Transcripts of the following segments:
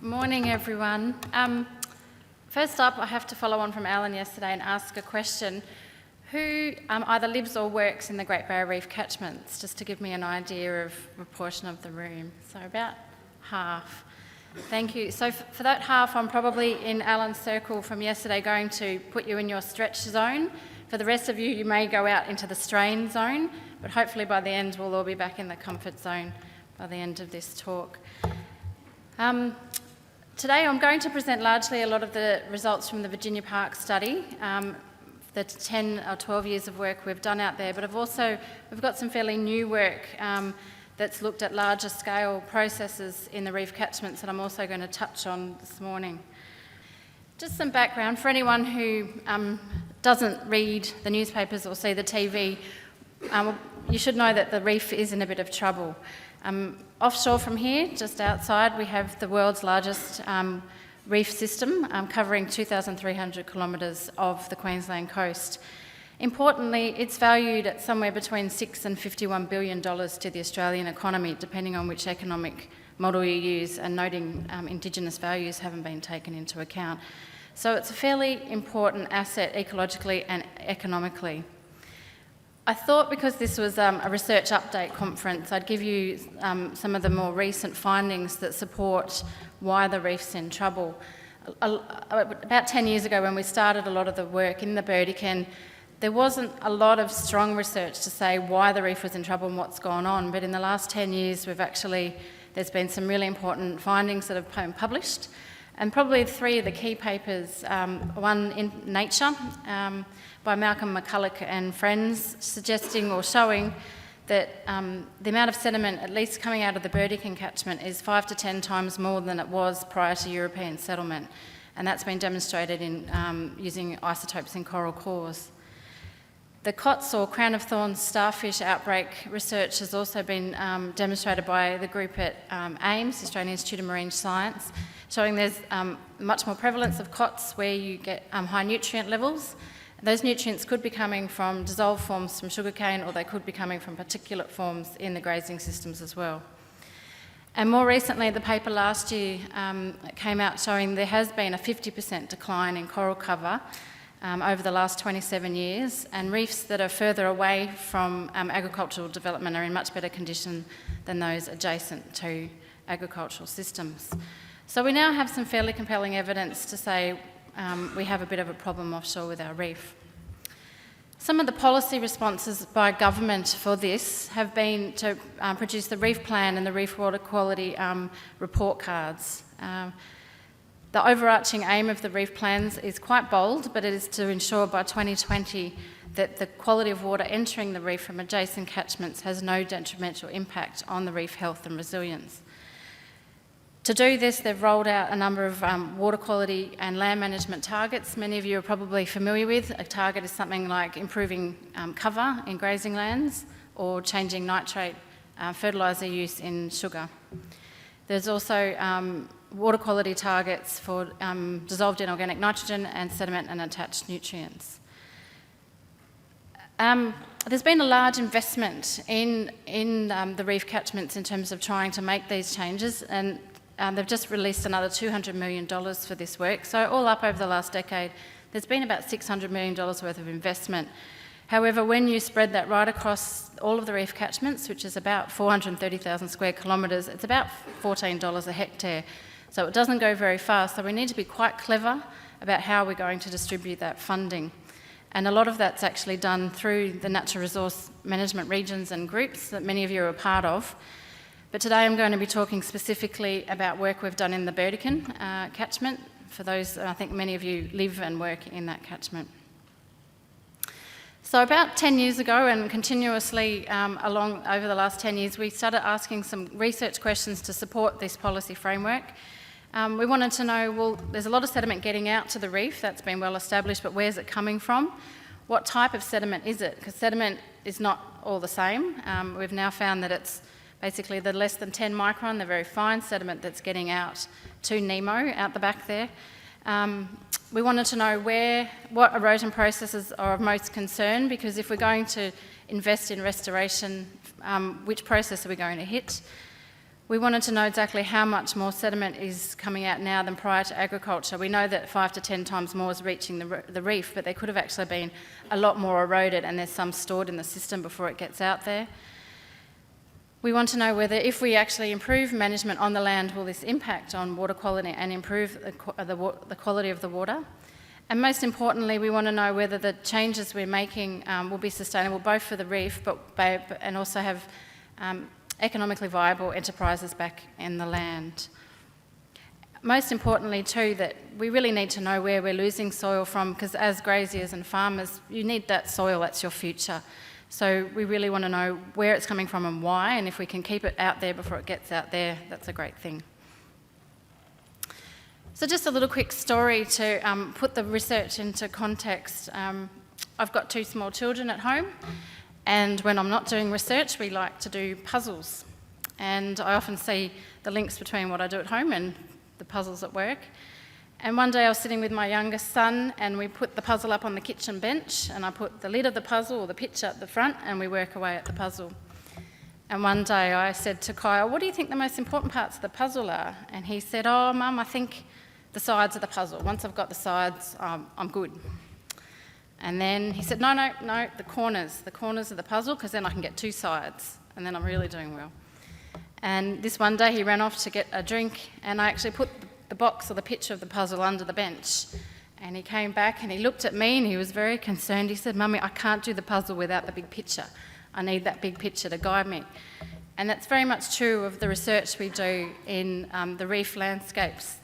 Morning, everyone. First up, I have to follow on from Alan yesterday and ask a question. Who either lives or works in the Great Barrier Reef catchments, just to give me an idea of proportion of the room? So about half. Thank you. So for that half, I'm probably in Alan's circle from yesterday going to put you in your stretch zone. For the rest of you, you may go out into the strain zone, but hopefully by the end, we'll all be back in the comfort zone by the end of this talk. Today I'm going to present largely a lot of the results from the Virginia Park study, the 10 or 12 years of work we've done out there, but we've got some fairly new work that's looked at larger scale processes in the reef catchments that I'm also going to touch on this morning. Just some background for anyone who doesn't read the newspapers or see the TV, you should know that the reef is in a bit of trouble. Offshore from here, just outside, we have the world's largest reef system covering 2,300 kilometres of the Queensland coast. Importantly, it's valued at somewhere between $6 and $51 billion to the Australian economy, depending on which economic model you use, and noting Indigenous values haven't been taken into account. So it's a fairly important asset ecologically and economically. I thought because this was a research update conference, I'd give you some of the more recent findings that support why the reef's in trouble. About 10 years ago, when we started a lot of the work in the Burdekin, there wasn't a lot of strong research to say why the reef was in trouble and what's gone on, but in the last 10 years there's been some really important findings that have been published, and probably three of the key papers, one in Nature, by Malcolm McCulloch and friends, suggesting or showing that the amount of sediment, at least coming out of the Burdekin catchment, is 5 to 10 times more than it was prior to European settlement. And that's been demonstrated in using isotopes in coral cores. The COTS, or crown of thorns starfish outbreak research, has also been demonstrated by the group at AIMS, the Australian Institute of Marine Science, showing there's much more prevalence of COTS where you get high nutrient levels. Those nutrients could be coming from dissolved forms from sugarcane, or they could be coming from particulate forms in the grazing systems as well. And more recently, the paper last year came out showing there has been a 50% decline in coral cover over the last 27 years, and reefs that are further away from agricultural development are in much better condition than those adjacent to agricultural systems. So we now have some fairly compelling evidence to say we have a bit of a problem offshore with our reef. Some of the policy responses by government for this have been to produce the Reef Plan and the Reef Water Quality report cards. The overarching aim of the Reef Plans is quite bold, but it is to ensure by 2020 that the quality of water entering the reef from adjacent catchments has no detrimental impact on the reef health and resilience. To do this, they've rolled out a number of water quality and land management targets. Many of you are probably familiar with. A target is something like improving cover in grazing lands or changing nitrate fertiliser use in sugar. There's also water quality targets for dissolved inorganic nitrogen and sediment and attached nutrients. There's been a large investment in the reef catchments in terms of trying to make these changes, and they've just released another $200 million for this work. So all up over the last decade, there's been about $600 million worth of investment. However, when you spread that right across all of the reef catchments, which is about 430,000 square kilometres, it's about $14 a hectare. So it doesn't go very fast. So we need to be quite clever about how we're going to distribute that funding. And a lot of that's actually done through the natural resource management regions and groups that many of you are a part of. But today I'm going to be talking specifically about work we've done in the Burdekin catchment. For those, I think many of you live and work in that catchment. So about 10 years ago, and continuously over the last 10 years, we started asking some research questions to support this policy framework. We wanted to know, well, there's a lot of sediment getting out to the reef, that's been well established, but where's it coming from? What type of sediment is it? Because sediment is not all the same. We've now found that it's basically the less than 10 micron, the very fine sediment that's getting out to Nemo out the back there. We wanted to know what erosion processes are of most concern, because if we're going to invest in restoration, which process are we going to hit? We wanted to know exactly how much more sediment is coming out now than prior to agriculture. We know that 5 to 10 times more is reaching the reef, but there could have actually been a lot more eroded, and there's some stored in the system before it gets out there. We want to know whether, if we actually improve management on the land, will this impact on water quality and improve the quality of the water? And most importantly, we want to know whether the changes we're making will be sustainable both for the reef and also have economically viable enterprises back in the land. Most importantly too, that we really need to know where we're losing soil from, because as graziers and farmers, you need that soil, that's your future. So we really want to know where it's coming from and why, and if we can keep it out there before it gets out there, that's a great thing. So just a little quick story to put the research into context. I've got 2 small children at home, and when I'm not doing research, we like to do puzzles. And I often see the links between what I do at home and the puzzles at work. And one day I was sitting with my youngest son, and we put the puzzle up on the kitchen bench, and I put the lid of the puzzle or the picture at the front, and we work away at the puzzle. And one day I said to Kyle, "What do you think the most important parts of the puzzle are?" And he said, "Oh, Mum, I think the sides of the puzzle. Once I've got the sides, I'm good." And then he said, no, the corners of the puzzle, because then I can get 2 sides, and then I'm really doing well. And this one day he ran off to get a drink, and I actually put the box or the picture of the puzzle under the bench. And he came back and he looked at me and he was very concerned. He said, "Mummy, I can't do the puzzle without the big picture. I need that big picture to guide me." And that's very much true of the research we do in the reef landscapes.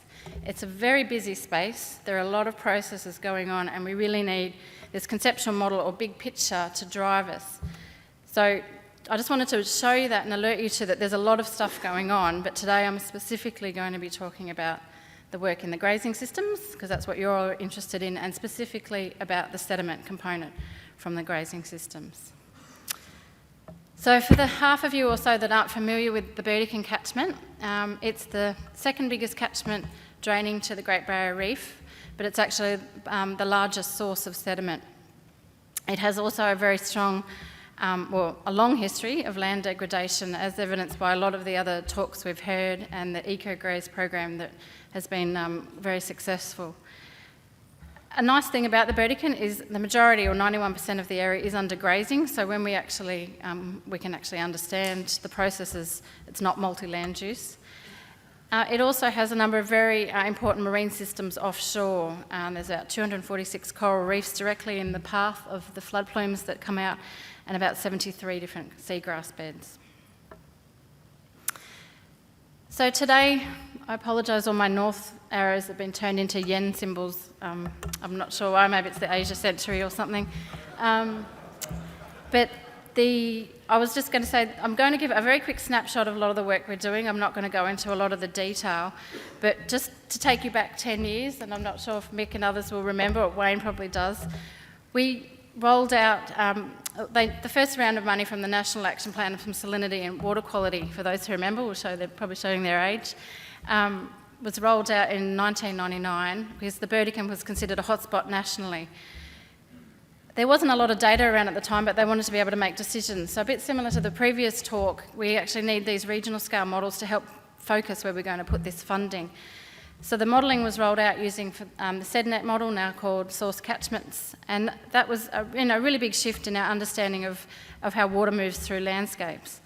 It's a very busy space. There are a lot of processes going on, and we really need this conceptual model or big picture to drive us. So I just wanted to show you that and alert you to that there's a lot of stuff going on, but today I'm specifically going to be talking about the work in the grazing systems, because that's what you're all interested in, and specifically about the sediment component from the grazing systems. So for the half of you or so that aren't familiar with the Burdekin catchment, it's the second biggest catchment draining to the Great Barrier Reef, but it's actually the largest source of sediment. It has also a very strong, a long history of land degradation, as evidenced by a lot of the other talks we've heard, and the eco-graze program that has been very successful. A nice thing about the Burdekin is the majority, or 91% of the area, is under grazing, so when we can actually understand the processes, it's not multi-land use. It also has a number of very important marine systems offshore. There's about 246 coral reefs directly in the path of the flood plumes that come out, and about 73 different seagrass beds. So today, I apologise, all my north arrows have been turned into yen symbols. I'm not sure why, maybe it's the Asia century or something. I was just going to say, I'm going to give a very quick snapshot of a lot of the work we're doing. I'm not going to go into a lot of the detail, but just to take you back 10 years, and I'm not sure if Mick and others will remember, or Wayne probably does, we rolled out the first round of money from the National Action Plan from Salinity and Water Quality, for those who remember, they're probably showing their age, was rolled out in 1999 because the Burdekin was considered a hotspot nationally. There wasn't a lot of data around at the time, but they wanted to be able to make decisions. So a bit similar to the previous talk, we actually need these regional scale models to help focus where we're going to put this funding. So the modelling was rolled out using the SEDNet model, now called source catchments, and that was a really big shift in our understanding of how water moves through landscapes.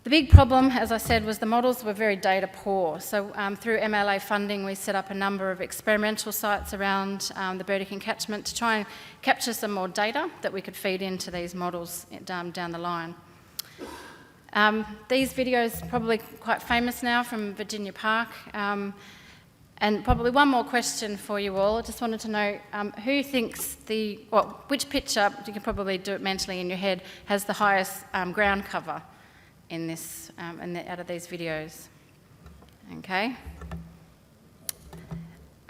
The big problem, as I said, was the models were very data poor. So through MLA funding, we set up a number of experimental sites around the Burdekin catchment to try and capture some more data that we could feed into these models down the line. These videos are probably quite famous now from Virginia Park. And probably one more question for you all. I just wanted to know who thinks which picture, you can probably do it mentally in your head, has the highest ground cover in this, out of these videos. Okay.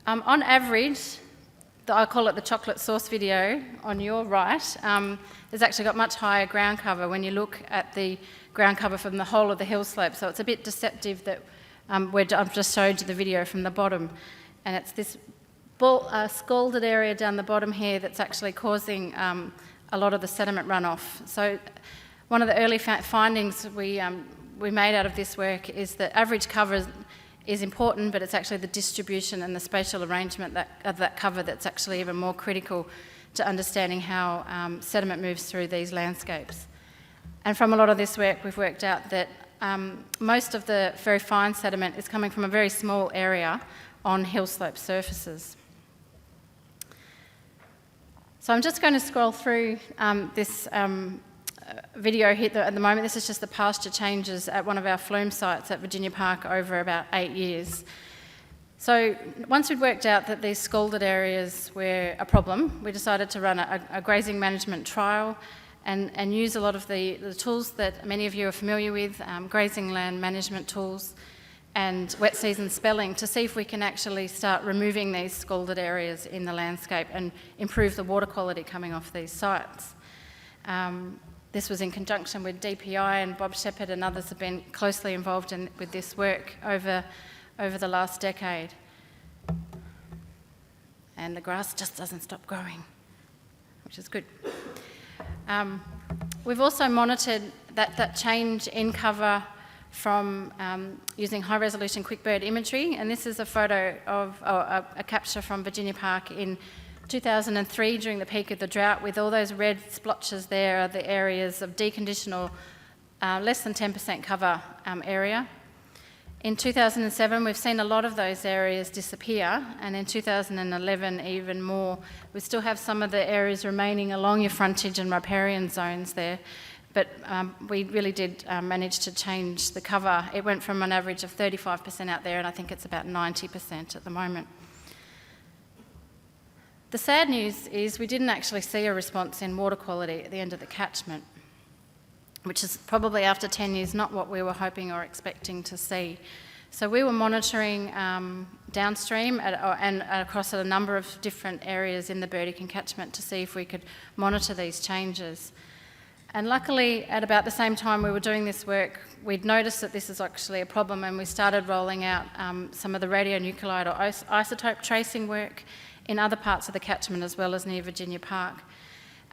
On average, I call it the chocolate sauce video on your right, has actually got much higher ground cover when you look at the ground cover from the whole of the hill slope. So it's a bit deceptive that I've just showed you the video from the bottom. And it's this scalded area down the bottom here that's actually causing a lot of the sediment runoff. So one of the early findings we we made out of this work is that average cover is important, but it's actually the distribution and the spatial arrangement of that cover that's actually even more critical to understanding how sediment moves through these landscapes. And from a lot of this work, we've worked out that most of the very fine sediment is coming from a very small area on hill slope surfaces. So I'm just going to scroll through this video here at the moment. This is just the pasture changes at one of our flume sites at Virginia Park over about 8 years. So once we'd worked out that these scalded areas were a problem, we decided to run a grazing management trial and use a lot of the tools that many of you are familiar with, grazing land management tools and wet season spelling, to see if we can actually start removing these scalded areas in the landscape and improve the water quality coming off these sites. This was in conjunction with DPI, and Bob Shepherd and others have been closely involved with this work over the last decade. And the grass just doesn't stop growing, which is good. We've also monitored that change in cover from using high-resolution quick-bird imagery, and this is a photo of a capture from Virginia Park in 2003 during the peak of the drought, with all those red splotches there are the areas of deconditional less than 10% cover area. In 2007, we've seen a lot of those areas disappear, and in 2011 even more. We still have some of the areas remaining along your frontage and riparian zones there, but we really did manage to change the cover. It went from an average of 35% out there, and I think it's about 90% at the moment. The sad news is we didn't actually see a response in water quality at the end of the catchment, which is probably after 10 years not what we were hoping or expecting to see. So we were monitoring downstream and across a number of different areas in the Burdekin catchment to see if we could monitor these changes. And luckily, at about the same time we were doing this work, we'd noticed that this is actually a problem, and we started rolling out some of the radionuclide or isotope tracing work in other parts of the catchment as well as near Virginia Park.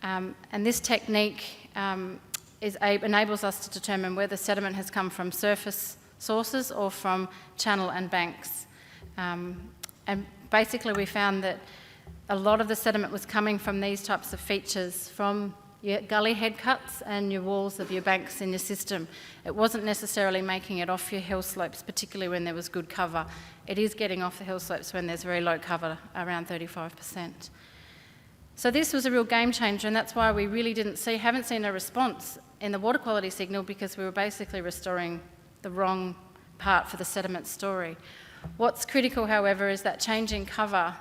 And this technique enables us to determine whether sediment has come from surface sources or from channel and banks. And basically we found that a lot of the sediment was coming from these types of features, from your gully head cuts and your walls of your banks in your system. It wasn't necessarily making it off your hill slopes, particularly when there was good cover. It is getting off the hill slopes when there's very low cover, around 35%. So this was a real game changer, and that's why we really haven't seen a response in the water quality signal, because we were basically restoring the wrong part for the sediment story. What's critical, however, is that change in cover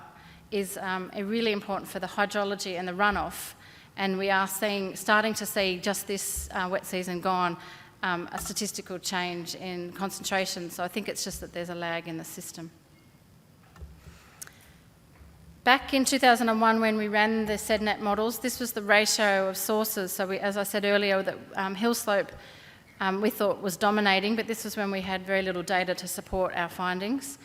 is really important for the hydrology and the runoff, and we are starting to see just this wet season gone, a statistical change in concentration. So I think it's just that there's a lag in the system. Back in 2001, when we ran the SEDNet models, this was the ratio of sources. So as I said earlier, that hill slope we thought was dominating, but this was when we had very little data to support our findings.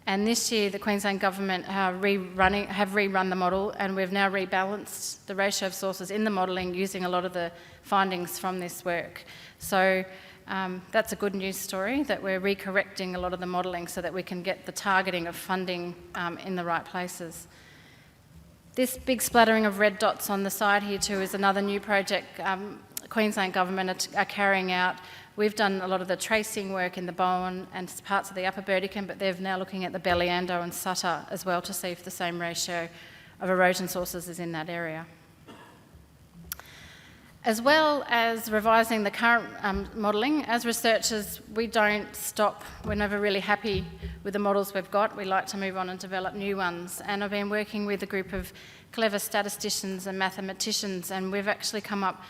And this year, the Queensland Government have rerun the model, and we've now rebalanced the ratio of sources in the modelling using a lot of the findings from this work. So that's a good news story, that we're recorrecting a lot of the modelling so that we can get the targeting of funding in the right places. This big splattering of red dots on the side here too is another new project Queensland Government are carrying out. We've done a lot of the tracing work in the Bowen and parts of the Upper Burdekin, but they're now looking at the Belliando and Sutter as well to see if the same ratio of erosion sources is in that area. As well as revising the current modelling, as researchers, we don't stop. We're never really happy with the models we've got. We like to move on and develop new ones. And I've been working with a group of clever statisticians and mathematicians, and we've actually come up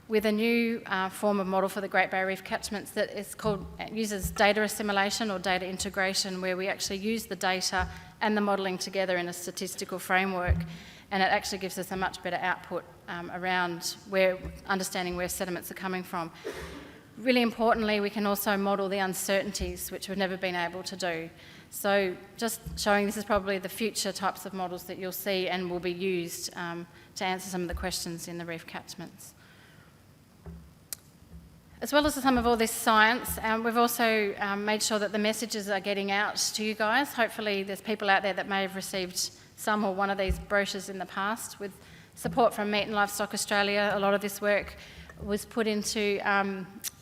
with a new form of model for the Great Barrier Reef catchments that uses data assimilation or data integration, where we actually use the data and the modelling together in a statistical framework, and it actually gives us a much better output around understanding where sediments are coming from. Really importantly, we can also model the uncertainties, which we've never been able to do. So just showing this is probably the future types of models that you'll see and will be used to answer some of the questions in the reef catchments. As well as some of all this science, we've also made sure that the messages are getting out to you guys. Hopefully there's people out there that may have received some or one of these brochures in the past. With support from Meat and Livestock Australia, a lot of this work was put into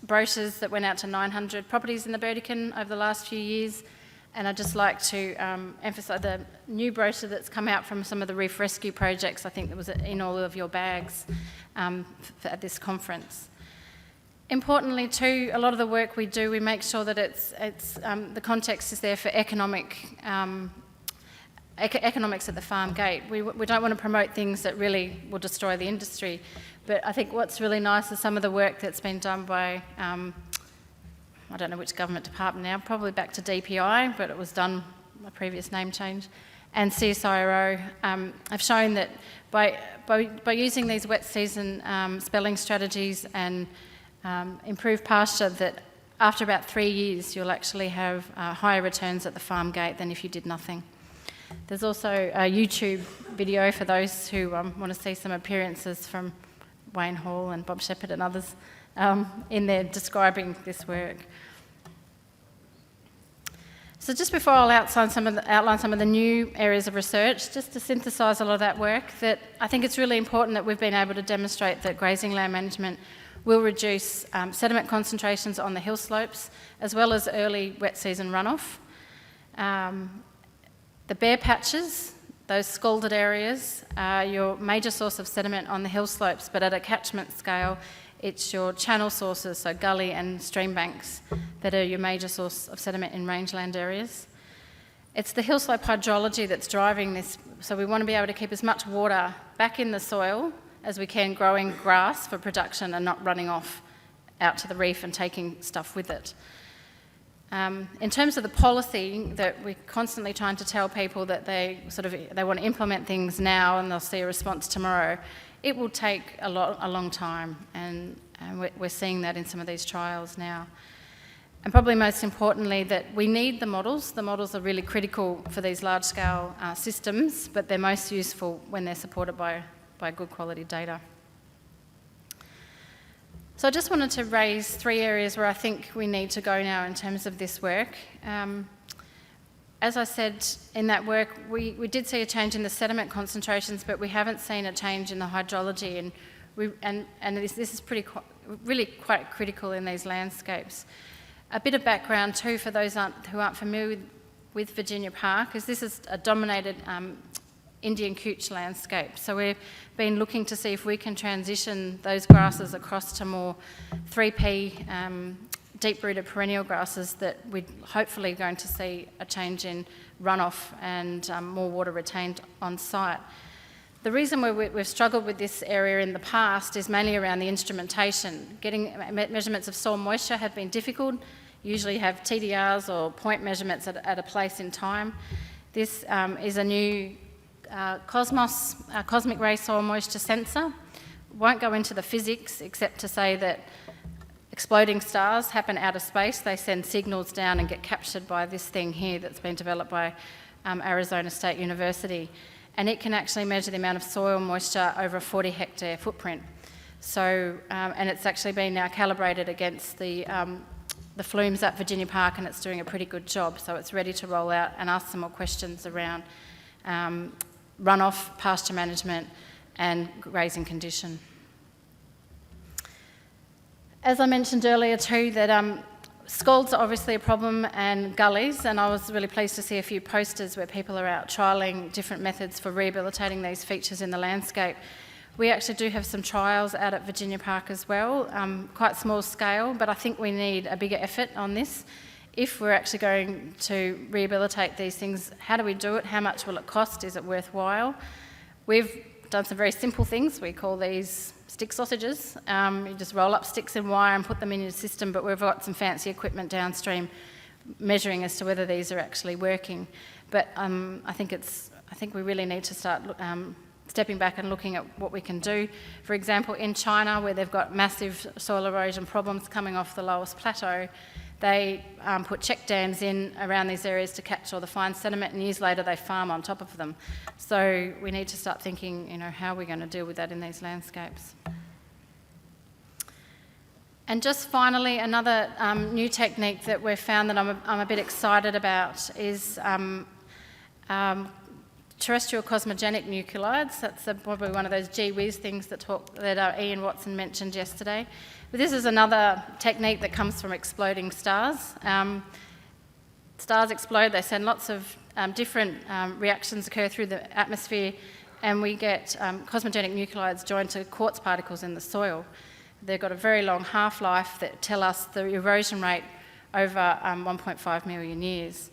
brochures that went out to 900 properties in the Burdekin over the last few years. And I'd just like to emphasise the new brochure that's come out from some of the reef rescue projects. I think that was in all of your bags at this conference. Importantly too, a lot of the work we do, we make sure that the context is there for economics at the farm gate. We don't want to promote things that really will destroy the industry, but I think what's really nice is some of the work that's been done by, I don't know which government department now, probably back to DPI, but it was done, a previous name change, and CSIRO have shown that by using these wet season spelling strategies and improved pasture, that after about 3 years you'll actually have higher returns at the farm gate than if you did nothing. There's also a YouTube video for those who want to see some appearances from Wayne Hall and Bob Shepherd and others in there describing this work. So just before I'll outline some of the new areas of research, just to synthesise a lot of that work, that I think it's really important that we've been able to demonstrate that grazing land management will reduce sediment concentrations on the hill slopes, as well as early wet season runoff. The bare patches, those scalded areas, are your major source of sediment on the hill slopes, but at a catchment scale, it's your channel sources, so gully and stream banks, that are your major source of sediment in rangeland areas. It's the hill slope hydrology that's driving this, so we want to be able to keep as much water back in the soil as we can, growing grass for production and not running off out to the reef and taking stuff with it. In terms of the policy, that we're constantly trying to tell people that they want to implement things now and they'll see a response tomorrow, it will take a long time, and we're seeing that in some of these trials now. And probably most importantly, that we need the models. The models are really critical for these large-scale systems, but they're most useful when they're supported by good quality data. So I just wanted to raise 3 areas where I think we need to go now in terms of this work. As I said, in that work, we did see a change in the sediment concentrations, but we haven't seen a change in the hydrology, and this is really quite critical in these landscapes. A bit of background too for those who aren't familiar with Virginia Park is this is a dominated Indian couch landscape. So we've been looking to see if we can transition those grasses across to more 3P deep-rooted perennial grasses, that we're hopefully going to see a change in runoff and more water retained on site. The reason we've struggled with this area in the past is mainly around the instrumentation. Getting measurements of soil moisture have been difficult. Usually have TDRs or point measurements at a place in time. This is a new cosmic ray soil moisture sensor. Won't go into the physics except to say that exploding stars happen out of space. They send signals down and get captured by this thing here that's been developed by Arizona State University. And it can actually measure the amount of soil moisture over a 40-hectare footprint. So, and it's actually been now calibrated against the flumes at Virginia Park, and it's doing a pretty good job. So it's ready to roll out and ask some more questions around runoff, pasture management, and grazing condition. As I mentioned earlier too, that scalds are obviously a problem, and gullies, and I was really pleased to see a few posters where people are out trialling different methods for rehabilitating these features in the landscape. We actually do have some trials out at Virginia Park as well, quite small scale, but I think we need a bigger effort on this. If we're actually going to rehabilitate these things, how do we do it? How much will it cost? Is it worthwhile? We've done some very simple things. We call these stick sausages. You just roll up sticks and wire and put them in your system, but we've got some fancy equipment downstream measuring as to whether these are actually working. But I think we really need to start stepping back and looking at what we can do. For example, in China, where they've got massive soil erosion problems coming off the lowest plateau, they put check dams in around these areas to catch all the fine sediment, and years later they farm on top of them. So we need to start thinking, how are we going to deal with that in these landscapes? And just finally, another new technique that we've found that I'm a bit excited about is terrestrial cosmogenic nuclides. That's probably one of those gee whiz things that Ian Watson mentioned yesterday. But this is another technique that comes from exploding stars. Stars explode, they send lots of different reactions occur through the atmosphere, and we get cosmogenic nuclides joined to quartz particles in the soil. They've got a very long half-life that tell us the erosion rate over 1.5 million years.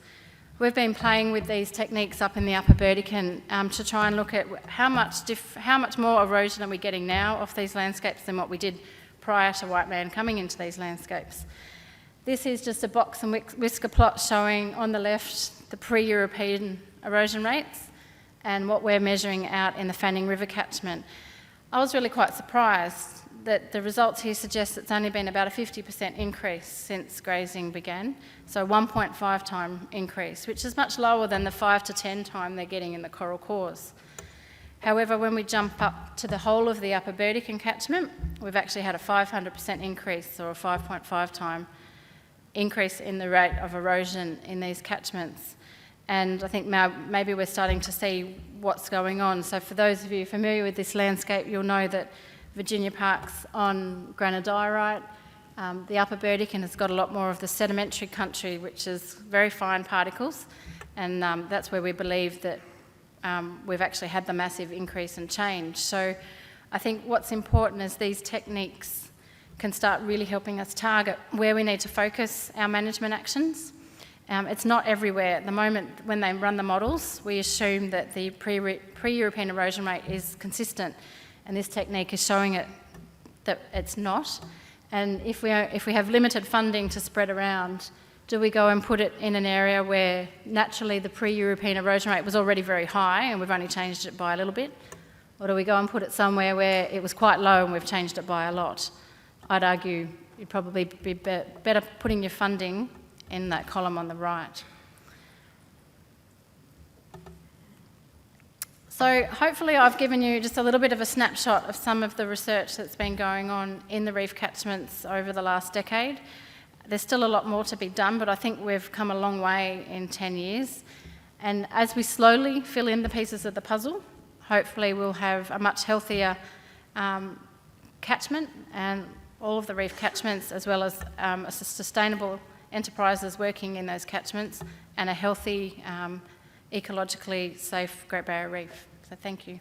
We've been playing with these techniques up in the Upper Burdekin to try and look at how much more erosion are we getting now off these landscapes than what we did prior to white man coming into these landscapes. This is just a box and whisker plot showing on the left the pre-European erosion rates and what we're measuring out in the Fanning River catchment. I was really quite surprised that the results here suggest it's only been about a 50% increase since grazing began, so 1.5 time increase, which is much lower than the 5 to 10 time they're getting in the coral cores. However, when we jump up to the whole of the Upper Burdekin catchment, we've actually had a 500% increase, or a 5.5 time increase in the rate of erosion in these catchments. And I think now maybe we're starting to see what's going on. So for those of you familiar with this landscape, you'll know that Virginia Park's on granodiorite. The Upper Burdekin has got a lot more of the sedimentary country, which is very fine particles, and that's where we believe that we've actually had the massive increase and change. So I think what's important is these techniques can start really helping us target where we need to focus our management actions. It's not everywhere. At the moment, when they run the models, we assume that the pre-European erosion rate is consistent, and this technique is showing it that it's not. And if we have limited funding to spread around, do we go and put it in an area where naturally the pre-European erosion rate was already very high and we've only changed it by a little bit? Or do we go and put it somewhere where it was quite low and we've changed it by a lot? I'd argue you'd probably be better putting your funding in that column on the right. So hopefully I've given you just a little bit of a snapshot of some of the research that's been going on in the reef catchments over the last decade. There's still a lot more to be done, but I think we've come a long way in 10 years. And as we slowly fill in the pieces of the puzzle, hopefully we'll have a much healthier catchment, and all of the reef catchments, as well as sustainable enterprises working in those catchments, and a healthy, ecologically safe Great Barrier Reef. So thank you.